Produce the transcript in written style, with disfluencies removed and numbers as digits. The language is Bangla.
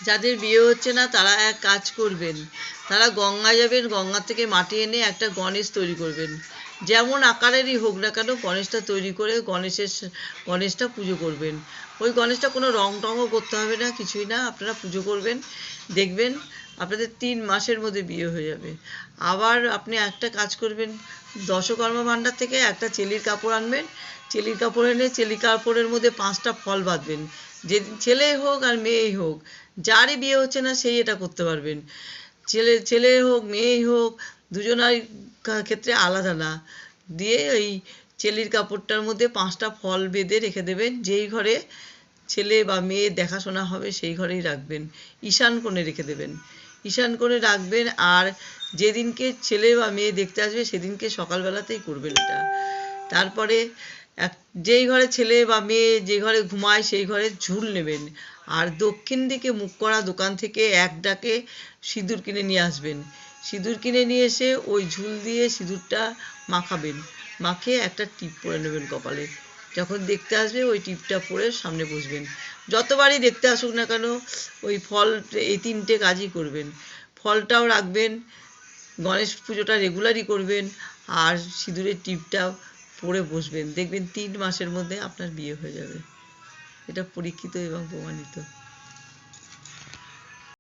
যাদের বিয়ে হচ্ছে না তারা এক কাজ করবেন, তারা গঙ্গায় যাবেন, গঙ্গা থেকে মাটি এনে একটা গণেশ তৈরি করবেন, যেমন আকারেরই হোক না কেন গণেশটা তৈরি করে গণেশটা পুজো করবেন। ওই গণেশটা কোনো রং টংও করতে হবে না, কিছুই না, আপনারা পুজো করবেন, দেখবেন আপনাদের 3 মাসের মধ্যে বিয়ে হয়ে যাবে। আবার আপনি একটা কাজ করবেন, দশকর্মা ভাণ্ডার থেকে একটা চেলির কাপড় আনবেন, চেলির কাপড় এনে চেলি কাপড়ের মধ্যে 5টা ফল বাঁধবেন। যে ছেলে হোক আর মেয়েই হোক, যারই বিয়ে হচ্ছে না সেই এটা করতে পারবেন। ছেলে হোক মেয়েই হোক, দুজনার ক্ষেত্রে আলাদা না। দিয়ে ওই চেলির কাপড়টার মধ্যে 5টা ফল বেঁধে রেখে দেবেন, যেই ঘরে ছেলে বা মেয়ে দেখাশোনা হবে সেই ঘরেই রাখবেন, ঈশান কোণে রেখে দেবেন, ঈশান কোণে রাখবেন। আর যেদিনকে ছেলে বা মেয়ে দেখতে আসবে সেদিনকে সকালবেলাতেই করবেন এটা। তারপরে যেই ঘরে ছেলে বা মেয়ে যে ঘরে ঘুমায় সেই ঘরে ঝুল নেবেন, আর দক্ষিণ দিকে মুখ করা দোকান থেকে এক ডাকে সিঁদুর কিনে নিয়ে আসবেন। সিঁদুর কিনে নিয়ে এসে ওই ঝুল দিয়ে সিঁদুরটা মাখাবেন, মাখিয়ে একটা টিপ পরে নেবেন কপালে। যখন দেখতে আসবে ওই টিপটা পরে সামনে বসবেন। যতবারই দেখতে আসুক না কেন ওই ফল, এই 3টে কাজই করবেন। ফলটাও রাখবেন, গণেশ পুজোটা রেগুলারই করবেন, আর সিঁদুরের টিপটা পরে বসবেন, দেখবেন 3 মাসের মধ্যে আপনার বিয়ে হয়ে যাবে। এটা পরীক্ষিত এবং প্রমাণিত।